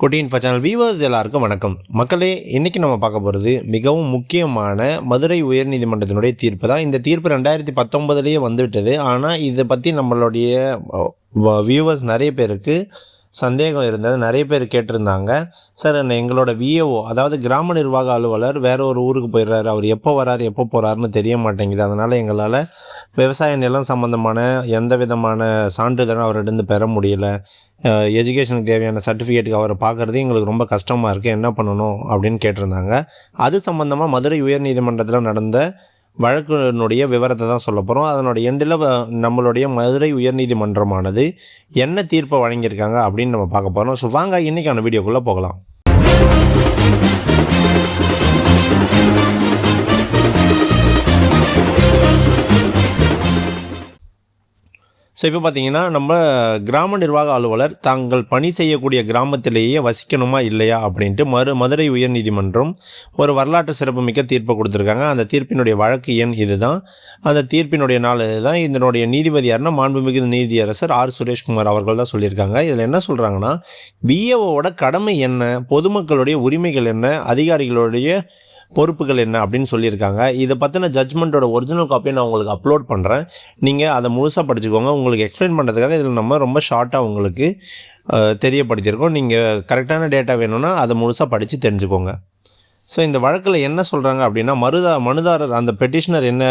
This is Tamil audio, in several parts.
குட்டி இன்ஃபோ சேனல் வியூவர்ஸ் எல்லாருக்கும் வணக்கம். மக்களே, இன்றைக்கி நம்ம பார்க்க போகிறது மிகவும் முக்கியமான மதுரை உயர்நீதிமன்றத்தினுடைய தீர்ப்பு தான். இந்த தீர்ப்பு 2019 வந்துவிட்டது. ஆனால் இதை பற்றி நம்மளுடைய வியூவர்ஸ் நிறைய பேருக்கு சந்தேகம் இருந்தது. நிறைய பேர் கேட்டிருந்தாங்க, சார் எங்களோட விஏஓ அதாவது கிராம நிர்வாக அலுவலர் வேறு ஒரு ஊருக்கு போயிடுறாரு, அவர் எப்போ வராரு எப்போ போகிறாருன்னு தெரிய மாட்டேங்குது. அதனால் எங்களால் விவசாய நிலம் சம்மந்தமான எந்த விதமான சான்றிதழும் அவர்கிட்ட பெற முடியல. எஜுகேஷனுக்கு தேவையான சர்டிஃபிகேட்டுக்கு அவரை பார்க்குறது எங்களுக்கு ரொம்ப கஷ்டமாக இருக்குது, என்ன பண்ணணும் அப்படின்னு கேட்டிருந்தாங்க. அது சம்மந்தமாக மதுரை உயர்நீதிமன்றத்தில் நடந்த வழக்கினுடைய விவரத்தை தான் சொல்ல போகிறோம். அதனுடைய எண்டில் நம்மளுடைய மதுரை உயர்நீதிமன்றமானது என்ன தீர்ப்பை வழங்கியிருக்காங்க அப்படின்னு நம்ம பார்க்க போகிறோம். ஸோ வாங்க இன்றைக்கான வீடியோக்குள்ளே போகலாம். ஸோ இப்போ பார்த்தீங்கன்னா, நம்ம கிராம நிர்வாக அலுவலர் தாங்கள் பணி செய்யக்கூடிய கிராமத்திலேயே வசிக்கணுமா இல்லையா அப்படின்ட்டு மதுரை உயர்நீதிமன்றம் ஒரு வரலாற்று சிறப்புமிக்க தீர்ப்பை கொடுத்துருக்காங்க. அந்த தீர்ப்பினுடைய வழக்கு எண் இது தான். அந்த தீர்ப்பினுடைய நாள் இதுதான். இதனுடைய நீதிபதி யாருன்னா மாண்புமிகு நீதியரசர் ஆர் சுரேஷ்குமார் அவர்கள் தான் சொல்லியிருக்காங்க. இதில் என்ன சொல்கிறாங்கன்னா, விஏஓவோட கடமை என்ன, பொதுமக்களுடைய உரிமைகள் என்ன, அதிகாரிகளுடைய பொறுப்புகள் என்ன அப்படின்னு சொல்லியிருக்காங்க. இதை பற்றின ஜட்ஜ்மெண்ட்டோட ஒரிஜினல் காப்பியை நான் உங்களுக்கு அப்லோட் பண்ணுறேன். நீங்கள் அதை முழுசாக படிச்சுக்கோங்க. உங்களுக்கு எக்ஸ்பிளைன் பண்ணுறதுக்காக இதில் நம்ம ரொம்ப ஷார்ட்டாக உங்களுக்கு தெரியப்படுத்தியிருக்கோம். நீங்கள் கரெக்டான டேட்டா வேணும்னா அதை முழுசாக படித்து தெரிஞ்சுக்கோங்க. ஸோ இந்த வழக்கில் என்ன சொல்கிறாங்க அப்படின்னா, மனுதாரர் அந்த பெட்டிஷனர் என்ன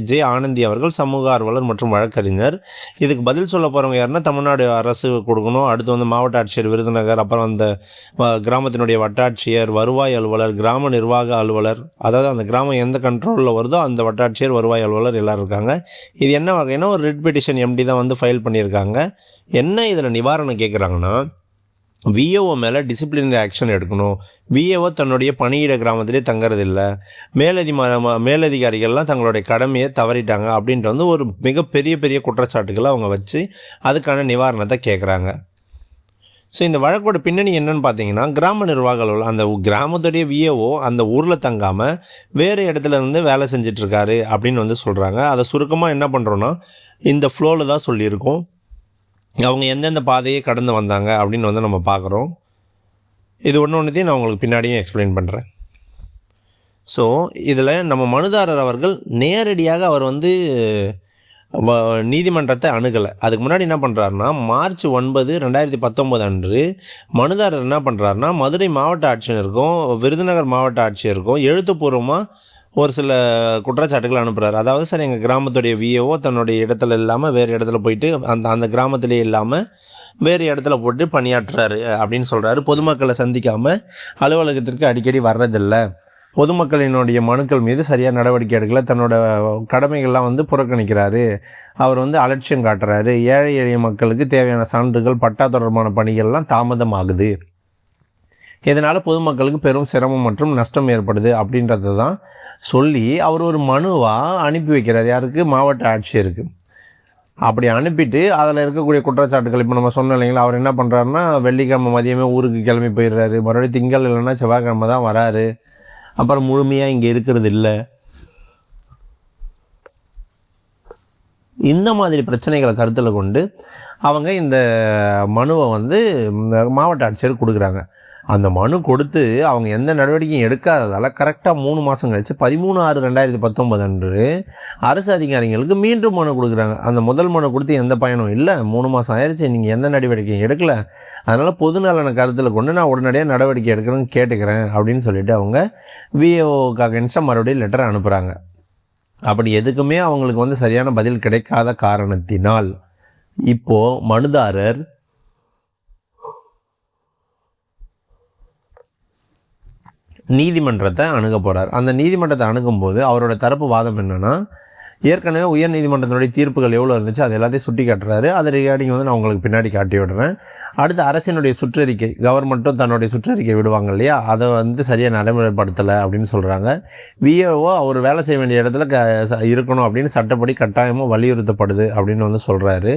ஜே ஆனந்தி அவர்கள், சமூக ஆர்வலர் மற்றும் வழக்கறிஞர். இதுக்கு பதில் சொல்ல போகிறவங்க யாருன்னா தமிழ்நாடு அரசு கொடுக்கணும். அடுத்து மாவட்ட ஆட்சியர் விருதுநகர், அப்புறம் அந்த கிராமத்தினுடைய வட்டாட்சியர், வருவாய் அலுவலர், கிராம நிர்வாக அலுவலர், அதாவது அந்த கிராமம் எந்த கண்ட்ரோலில் வருதோ அந்த வட்டாட்சியர், வருவாய் அலுவலர் எல்லோரும் இருக்காங்க. இது என்ன வகைன்னா ஒரு ரிட் பெட்டிஷன் எம்டி தான் ஃபைல் பண்ணியிருக்காங்க. என்ன இதில் நிவாரணம் கேட்குறாங்கன்னா, விஏஓ மேலே டிசிப்ளினரி ஆக்ஷன் எடுக்கணும். விஏஓ தன்னுடைய பணியிட கிராமத்திலே தங்கறதில்லை, மேலதிகாரிகள்லாம் தங்களுடைய கடமையை தவறிட்டாங்க அப்படின்ட்டு ஒரு மிகப்பெரிய குற்றச்சாட்டுகளை அவங்க வச்சு அதுக்கான நிவாரணத்தை கேட்குறாங்க. ஸோ இந்த வழக்கோட பின்னணி என்னன்னு பார்த்தீங்கன்னா, கிராம நிர்வாகிகள் அந்த கிராமத்துடைய விஏஓ அந்த ஊரில் தங்காமல் வேறு இடத்துல இருந்து வேலை செஞ்சிட்ருக்காரு அப்படின்னு சொல்கிறாங்க. அதை சுருக்கமாக என்ன பண்ணுறோன்னா, இந்த ஃப்ளோவில் தான் சொல்லியிருக்கோம். அவங்க எந்தெந்த பாதையை கடந்து வந்தாங்க அப்படின்னு நம்ம பார்க்குறோம். இது ஒன்றுத்தையும் நான் உங்களுக்கு பின்னாடியும் எக்ஸ்பிளைன் பண்ணுறேன். ஸோ இதில் நம்ம மனுதாரர் அவர்கள் நேரடியாக அவர் நீதிமன்றத்தை அணுகலை. அதுக்கு முன்னாடி என்ன பண்ணுறாருனா, மார்ச் 9, 2019 அன்று மனுதாரர் என்ன பண்ணுறாருனா, மதுரை மாவட்ட ஆட்சியருக்கும் விருதுநகர் மாவட்ட ஆட்சியருக்கும் எழுத்துப்பூர்வமாக ஒரு சில குற்றச்சாட்டுகள் அனுப்புகிறார். அதாவது, சார் எங்கள் கிராமத்துடைய விஏஓ தன்னுடைய இடத்துல இல்லாமல் வேறு இடத்துல போயிட்டு அந்த கிராமத்திலே இல்லாமல் வேறு இடத்துல போட்டு பணியாற்றுறாரு அப்படின்னு சொல்கிறாரு. பொதுமக்களை சந்திக்காமல் அலுவலகத்திற்கு அடிக்கடி வர்றதில்லை, பொதுமக்களினுடைய மனுக்கள் மீது சரியாக நடவடிக்கை எடுக்கல, தன்னோட கடமைகள்லாம் புறக்கணிக்கிறாரு, அவர் அலட்சியம் காட்டுறாரு, ஏழை எளிய மக்களுக்கு தேவையான சான்றுகள், பட்டா தொடர்பான பணிகள்லாம் தாமதமாகுது, இதனால் பொதுமக்களுக்கு பெரும் சிரமம் மற்றும் நஷ்டம் ஏற்படுது அப்படின்றத தான் சொல்லி அவர் ஒரு மனுவாக அனுப்பி வைக்கிறார். யாருக்கு? மாவட்ட ஆட்சியருக்கு. அப்படி அனுப்பிட்டு அதில் இருக்கக்கூடிய குற்றச்சாட்டுகள் இப்போ நம்ம சொன்னோம் இல்லைங்களா, அவர் என்ன பண்ணுறாருன்னா, வெள்ளிக்கிழமை மதியமே ஊருக்கு கிளம்பி போயிடுறாரு, மறுபடியும் திங்கள் இல்லைன்னா செவ்வாய்க்கிழமை தான் வராரு, அப்புறம் முழுமையாக இங்கே இருக்கிறது இல்லை, இந்த மாதிரி பிரச்சனைகளை கருத்தில் கொண்டு அவங்க இந்த மனுவை மாவட்ட ஆட்சியர் கொடுக்குறாங்க. அந்த மனு கொடுத்து அவங்க எந்த நடவடிக்கையும் எடுக்காததால் கரெக்டாக 3 மாதம் கழிச்சு 13/6/2019 அன்று அரசு அதிகாரிகளுக்கு மீண்டும் மனு கொடுக்குறாங்க. அந்த முதல் மனு கொடுத்து எந்த பயனும் இல்லை, 3 மாதம் ஆயிடுச்சு, நீங்கள் எந்த நடவடிக்கையும் எடுக்கலை, அதனால் பொதுநலனை கருத்தில் கொண்டு நான் உடனடியாக நடவடிக்கை எடுக்கிறேன்னு கேட்டுக்கிறேன் அப்படின்னு சொல்லிட்டு அவங்க விஏஓக்கு அகென்ஸ்டாக மறுபடியும் லெட்டர் அனுப்புகிறாங்க. அப்படி எதுக்குமே அவங்களுக்கு சரியான பதில் கிடைக்காத காரணத்தினால் இப்போது மனுதாரர் நீதிமன்றத்தை அணுக போகிறார். அந்த நீதிமன்றத்தை அணுகும்போது அவரோட தரப்பு வாதம் என்னென்னா, ஏற்கனவே உயர் நீதிமன்றத்தினுடைய தீர்ப்புகள் எவ்வளோ இருந்துச்சு அது எல்லாத்தையும் சுட்டி காட்டுறாரு. அது ரிகார்டிங் நான் உங்களுக்கு பின்னாடி காட்டி விடுறேன். அடுத்து அரசினுடைய சுற்றறிக்கை, கவர்மெண்ட்டும் தன்னுடைய சுற்றறிக்கை விடுவாங்க இல்லையா, அதை சரியாக நடைமுறைப்படுத்தலை அப்படின்னு சொல்கிறாங்க. விஏஓ அவர் வேலை செய்ய வேண்டிய இடத்துல இருக்கணும் அப்படின்னு சட்டப்படி கட்டாயமாக வலியுறுத்தப்படுது அப்படின்னு சொல்கிறாரு.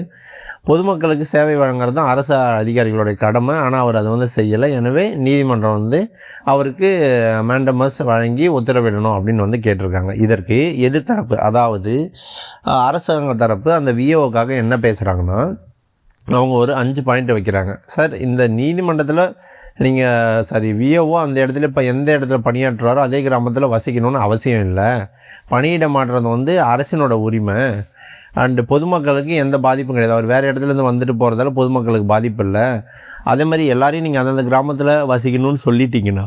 பொதுமக்களுக்கு சேவை வழங்குறது தான் அரசு அதிகாரிகளுடைய கடமை, ஆனால் அவர் அதை செய்யலை. எனவே நீதிமன்றம் அவருக்கு மேண்டமஸ் வழங்கி உத்தரவிடணும் அப்படின்னு கேட்டிருக்காங்க. இதற்கு எதிர்த்தரப்பு, அதாவது அரசாங்க தரப்பு அந்த விஏஓக்காக என்ன பேசுகிறாங்கன்னா, அவங்க ஒரு 5 பாயிண்ட் வைக்கிறாங்க. சார், இந்த நீதிமன்றத்தில் நீங்கள் விஏஓ அந்த இடத்துல இப்போ எந்த இடத்துல பணியாற்றுறாரோ அதே கிராமத்தில் வசிக்கணும்னு அவசியம் இல்லை. பணியிட மாற்றுறது வந்து அரசினோட உரிமை. அண்டு பொதுமக்களுக்கு எந்த பாதிப்பும் கிடையாது. அவர் வேறு இடத்துலேருந்து வந்துட்டு போகிறதால பொதுமக்களுக்கு பாதிப்பு இல்லை. அதே மாதிரி எல்லாரையும் நீங்கள் அந்தந்த கிராமத்தில் வசிக்கணும்னு சொல்லிட்டீங்கன்னா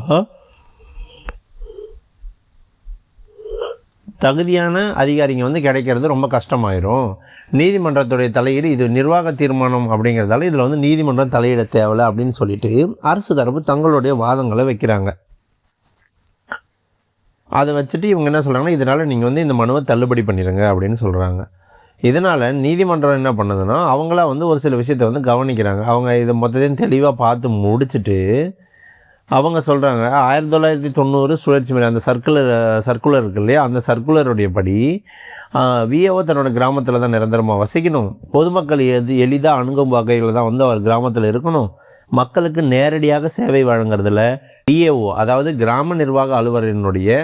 தகுதியான அதிகாரிங்க வந்து கிடைக்கிறது ரொம்ப கஷ்டமாயிரும். நீதிமன்றத்துடைய தலையீடு இது நிர்வாக தீர்மானம் அப்படிங்கிறதால இதில் வந்து நீதிமன்றம் தலையிட தேவையில்லை அப்படின்னு சொல்லிட்டு அரசு தரப்பு தங்களுடைய வாதங்களை வைக்கிறாங்க. அதை வச்சுட்டு இவங்க என்ன சொல்கிறாங்கன்னா, இதனால் நீங்கள் வந்து இந்த மனுவை தள்ளுபடி பண்ணிடுங்க அப்படின்னு சொல்கிறாங்க. இதனால் நீதிமன்றம் என்ன பண்ணுதுன்னா, அவங்களா வந்து ஒரு சில விஷயத்தை வந்து கவனிக்கிறாங்க. அவங்க இதை மொத்தத்தையும் தெளிவாக பார்த்து முடிச்சுட்டு அவங்க சொல்கிறாங்க, 1990 சுழற்சி முறை அந்த சர்க்குலர் இருக்கு இல்லையா, அந்த சர்க்குலருடைய படி விஏஓ தன்னோட கிராமத்தில் தான் நிரந்தரமாக வசிக்கணும். பொதுமக்கள் எளிதாக அணுகும் வகையில் தான் வந்து அவர் கிராமத்தில் இருக்கணும். மக்களுக்கு நேரடியாக சேவை வழங்குறதுல டிஏஓ அதாவது கிராம நிர்வாக அலுவலரினுடைய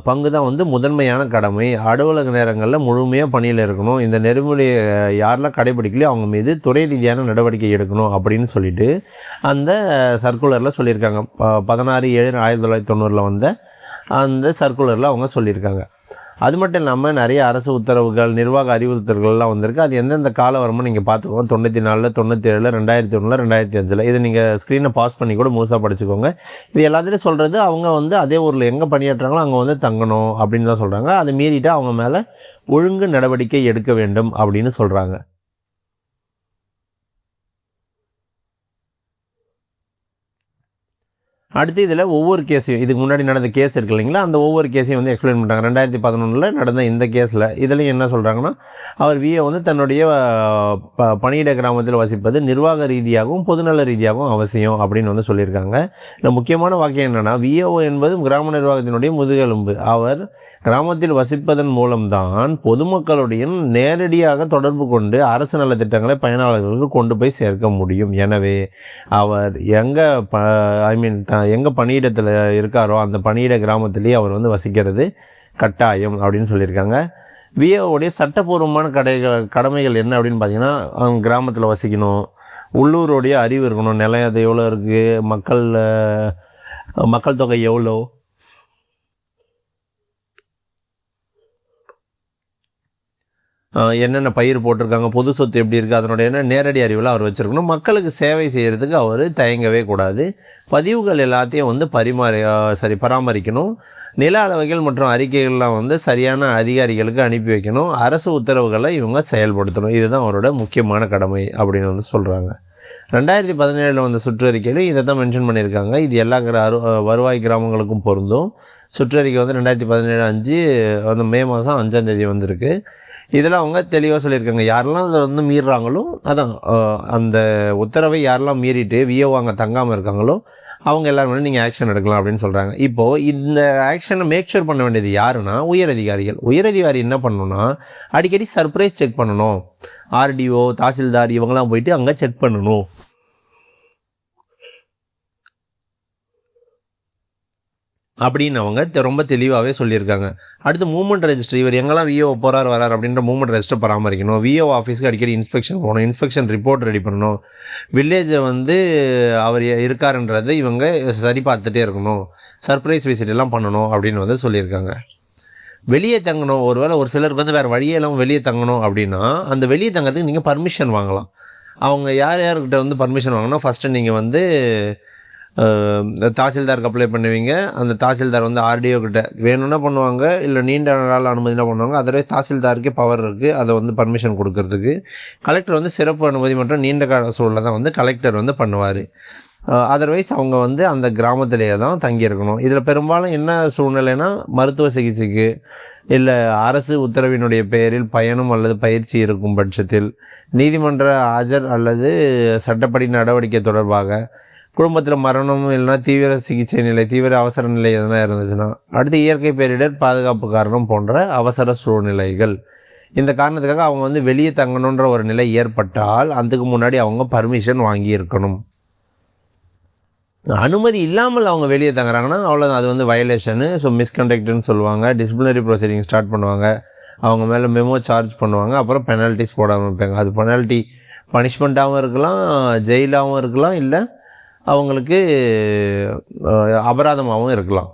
பங்கு தான் வந்து முதன்மையான கடமை. அலுவலக நேரங்களில் முழுமையாக பணியில் இருக்கணும். இந்த நெறிமுறையை யாரெல்லாம் கடைபிடிக்கலையோ அவங்க மீது துறை ரீதியான நடவடிக்கை எடுக்கணும் அப்படின்னு சொல்லிட்டு அந்த சர்க்குலரில் சொல்லியிருக்காங்க. 16/7/1990 வந்த அந்த சர்க்குலரில் அவங்க சொல்லியிருக்காங்க. அது மட்டும் இல்லாமல் நிறைய அரசு உத்தரவுகள், நிர்வாக அறிவுறுத்தல்கள்லாம் வந்திருக்கு. அது எந்தெந்த கால வருமோ நீங்கள் பார்த்துக்கோங்க. 94, 97, 2001, 2005. இதை நீங்கள் ஸ்க்ரீனை பாஸ் பண்ணி கூட முழுசாக படிச்சுக்கோங்க. இது எல்லாத்துலேயும் சொல்கிறது அவங்க வந்து அதே ஊரில் எங்கே பணியாற்றுறாங்களோ அங்கே வந்து தங்கணும் அப்படின்னு தான் சொல்கிறாங்க. அதை மீறிட்டு அவங்க மேலே ஒழுங்கு நடவடிக்கை எடுக்க வேண்டும் அப்படின்னு சொல்கிறாங்க. அடுத்து இதில் ஒவ்வொரு கேஸையும் இதுக்கு முன்னாடி நடந்த கேஸ் இருக்கு இல்லைங்களா, அந்த ஒவ்வொரு கேஸையும் வந்து எக்ஸ்பிளைன் பண்ணுறாங்க. 2011 நடந்த இந்த கேஸில் இதுலையும் என்ன சொல்கிறாங்கன்னா, அவர் விஏ வந்து தன்னுடைய பணியிட கிராமத்தில் வசிப்பது நிர்வாக ரீதியாகவும் பொதுநல ரீதியாகவும் அவசியம் அப்படின்னு வந்து சொல்லியிருக்காங்க. இந்த முக்கியமான வாக்கியம் என்னென்னா, விஏஓ என்பது கிராம நிர்வாகத்தினுடைய முதுகெலும்பு. அவர் கிராமத்தில் வசிப்பதன் மூலம்தான் பொதுமக்களுடைய நேரடியாக தொடர்பு கொண்டு அரசு நலத்திட்டங்களை பயனாளர்களுக்கு கொண்டு போய் சேர்க்க முடியும். எனவே அவர் எங்கே பணியிடத்தில் இருக்காரோ அந்த பணியிட கிராமத்திலேயே அவர் வந்து வசிக்கிறது கட்டாயம் அப்படின்னு சொல்லியிருக்காங்க. விஏஓடைய சட்டப்பூர்வமான கடமைகள் என்ன அப்படின்னு பார்த்தீங்கன்னா, அவங்க கிராமத்தில் வசிக்கணும், உள்ளூருடைய அறிவு இருக்கணும், நிலம் அது எவ்வளோ இருக்குது, மக்கள் தொகை எவ்வளோ, என்னென்ன பயிர் போட்டிருக்காங்க, பொது சொத்து எப்படி இருக்குது, அதனுடைய என்ன நேரடி அறிவில் அவர் வச்சுருக்கணும். மக்களுக்கு சேவை செய்கிறதுக்கு அவர் தயங்கவே கூடாது. பதிவுகள் எல்லாத்தையும் வந்து பராமரிக்கணும். நில அளவைகள் மற்றும் அறிக்கைகள்லாம் வந்து சரியான அதிகாரிகளுக்கு அனுப்பி வைக்கணும். அரசு உத்தரவுகளை இவங்க செயல்படுத்தணும். இதுதான் அவரோட முக்கியமான கடமை அப்படின்னு வந்து சொல்கிறாங்க. 2017 வந்த சுற்றறிக்கையிலும் இதை தான் மென்ஷன் பண்ணியிருக்காங்க. இது எல்லா வருவாய் கிராமங்களுக்கும் பொருந்தும். சுற்றறிக்கை வந்து 2017 அந்த மே மாதம் 5 வந்திருக்கு. இதில் அவங்க தெளிவாக சொல்லியிருக்காங்க, யாரெல்லாம் அதை வந்து மீறுறாங்களோ, அதான் அந்த உத்தரவை யாரெல்லாம் மீறிட்டு விஏஓ அங்கே தங்காமல் இருக்காங்களோ அவங்க எல்லோரும் வந்து நீங்கள் ஆக்ஷன் எடுக்கலாம் அப்படின்னு சொல்கிறாங்க. இப்போது இந்த ஆக்ஷனை மேக் ஷூர் பண்ண வேண்டியது யாருன்னா உயரதிகாரிகள். உயரதிகாரி என்ன பண்ணணும்னா அடிக்கடி சர்ப்ரைஸ் செக் பண்ணணும். ஆர்டிஓ, தாசில்தார் இவங்கெல்லாம் போயிட்டு அங்கே செக் பண்ணணும் அப்படின்னு அவங்க ரொம்ப தெளிவாகவே சொல்லியிருக்காங்க. அடுத்து மூவ்மெண்ட் ரெஜிஸ்டர், இவர் எங்கெல்லாம் விஏஓ போகிறார் வரார் அப்படின்ற மூவ்மெண்ட் ரெஜிஸ்டர் பராமரிக்கணும். விஏஓ ஆஃபீஸ்க்கு அடிக்கடி இன்ஸ்பெக்ஷன் போகணும், இன்ஸ்பெக்ஷன் ரிப்போர்ட் ரெடி பண்ணணும். வில்லேஜை வந்து அவர் இருக்காருன்றதை இவங்க சரி பார்த்துட்டே இருக்கணும். சர்ப்ரைஸ் விசிட் எல்லாம் பண்ணணும் அப்படின்னு வந்து சொல்லியிருக்காங்க. வெளியே தங்கணும், ஒருவேளை ஒரு சிலருக்கு வந்து வேறு வழியெல்லாம் வெளியே தங்கணும் அப்படின்னா அந்த வெளியே தங்கிறதுக்கு நீங்கள் பர்மிஷன் வாங்கலாம். அவங்க யார்கிட்ட வந்து பர்மிஷன் வாங்கினா, ஃபஸ்ட்டு நீங்கள் வந்து தாசில்தாருக்கு அப்ளை பண்ணுவீங்க. அந்த தாசில்தார் வந்து ஆர்டிஓ கிட்ட வேணும்னா பண்ணுவாங்க, இல்லை நீண்ட நாள் அனுமதினா பண்ணுவாங்க. அதர்வைஸ் தாசில்தாருக்கே பவர் இருக்குது அதை வந்து பர்மிஷன் கொடுக்கறதுக்கு. கலெக்டர் வந்து சிறப்பு அனுமதி மற்றும் நீண்ட கால சூழலை தான் வந்து கலெக்டர் வந்து பண்ணுவார். அதர்வைஸ் அவங்க வந்து அந்த கிராமத்திலேயே தான் தங்கியிருக்கணும். இதில் பெரும்பாலும் என்ன சூழ்நிலைனா, மருத்துவ சிகிச்சைக்கு இல்லை அரசு உத்தரவினுடைய பெயரில் பயணம் அல்லது பயிற்சி இருக்கும் பட்சத்தில், நீதிமன்ற ஆஜர் அல்லது சட்டப்படி நடவடிக்கை தொடர்பாக, குடும்பத்தில் மரணம் இல்லைனா தீவிர சிகிச்சை நிலை, தீவிர அவசர நிலை எதனா இருந்துச்சுன்னா, அடுத்து இயற்கை பேரிடர், பாதுகாப்பு காரணம் போன்ற அவசர சூழ்நிலைகள். இந்த காரணத்துக்காக அவங்க வந்து வெளியே தங்கணுன்ற ஒரு நிலை ஏற்பட்டால் அதுக்கு முன்னாடி அவங்க பர்மிஷன் வாங்கியிருக்கணும். அனுமதி இல்லாமல் அவங்க வெளியே தங்குறாங்கன்னா அவ்வளோதான், அது வந்து வயலேஷனு. ஸோ மிஸ்கண்டக்ட்னு சொல்லுவாங்க. டிசிப்ளினரி ப்ரொசீடிங் ஸ்டார்ட் பண்ணுவாங்க, அவங்க மேலே மெமோ சார்ஜ் பண்ணுவாங்க, அப்புறம் பெனால்ட்டிஸ் போட ஆரம்பிப்பாங்க. அது பெனால்ட்டி பனிஷ்மெண்ட்டாகவும் இருக்கலாம், ஜெயிலாகவும் இருக்கலாம், இல்லை அவங்களுக்கு அபராதமாகவும் இருக்கலாம்.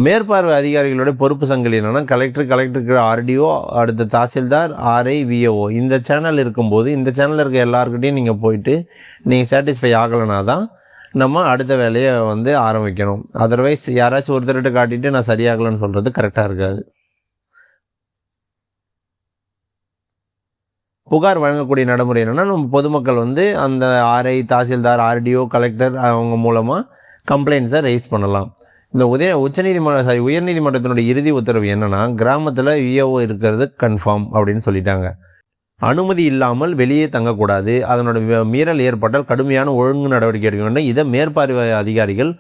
மேற்பார்வை அதிகாரிகளோட பொறுப்பு சங்கிலி என்னென்னா கலெக்டருக்கு ஆர்டிஓ, அடுத்த தாசில்தார், ஆர்ஐ, விஏஓ. இந்த சேனல் இருக்கும்போது இந்த சேனலில் இருக்க எல்லாருக்கிட்டையும் நீங்கள் போயிட்டு நீங்கள் சாட்டிஸ்ஃபை ஆகலைனா தான் நம்ம அடுத்த வேலையை ஆரம்பிக்கணும். அதர்வைஸ் யாராச்சும் ஒருத்தர்கிட்ட காட்டிட்டு நான் சரியாகலைன்னு சொல்கிறது கரெக்டாக இருக்காது. புகார் வழங்கக்கூடிய நடைமுறை என்னென்னா நம்ம பொதுமக்கள் அந்த ஆர்ஐ, தாசில்தார், ஆர்டிஓ, கலெக்டர் அவங்க மூலமாக கம்ப்ளைண்ட்ஸை ரைஸ் பண்ணலாம். இந்த உயர்நீதிமன்றத்தினுடைய இறுதி உத்தரவு என்னென்னா கிராமத்தில் விஏஓ இருக்கிறது கன்ஃபார்ம் அப்படின்னு சொல்லிட்டாங்க. அனுமதி இல்லாமல் வெளியே தங்கக்கூடாது, அதனோட மீறல் ஏற்பட்டால் கடுமையான ஒழுங்கு நடவடிக்கை எடுக்க வேண்டும், இதை மேற்பார்வை அதிகாரிகள்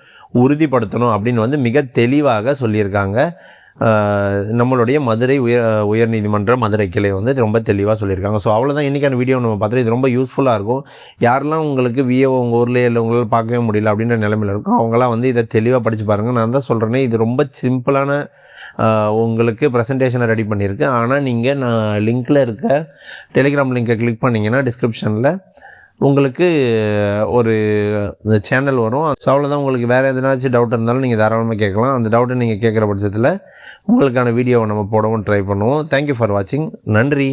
உறுதிப்படுத்தணும் அப்படின்னு மிக தெளிவாக சொல்லியிருக்காங்க. நம்மளுடைய மதுரை உயர்நீதிமன்ற மதுரை கிளை ரொம்ப தெளிவாக சொல்லியிருக்காங்க. ஸோ அவ்வளோதான் இன்றைக்கான வீடியோ நம்ம பார்த்துட்டு இது ரொம்ப யூஸ்ஃபுல்லாக இருக்கும். யாரெல்லாம் உங்களுக்கு விஏஓ உங்கள் ஊர்லேயே இல்லை உங்களால் பார்க்கவே முடியல அப்படின்ற நிலைமையில் இருக்கும் அவங்களாம் இதை தெளிவாக படித்து பாருங்கள். நான் தான் சொல்கிறேனே இது ரொம்ப சிம்பிளான உங்களுக்கு ப்ரெசன்டேஷனை ரெடி பண்ணியிருக்கேன். ஆனால் நீங்கள் நான் லிங்க்கில் இருக்க டெலிகிராம் லிங்கை கிளிக் பண்ணிங்கன்னா டிஸ்கிரிப்ஷனில் உங்களுக்கு ஒரு சேனல் வரும். ஸோ அவ்வளோதான். உங்களுக்கு வேறு எதனாச்சும் டவுட் இருந்தாலும் நீங்கள் தாராளமாக கேட்கலாம். அந்த டவுட்டை நீங்கள் கேட்குற பட்சத்தில் உங்களுக்கான வீடியோவை நம்ம போடவும் ட்ரை பண்ணுவோம். தேங்க்யூ ஃபார் வாட்சிங். நன்றி.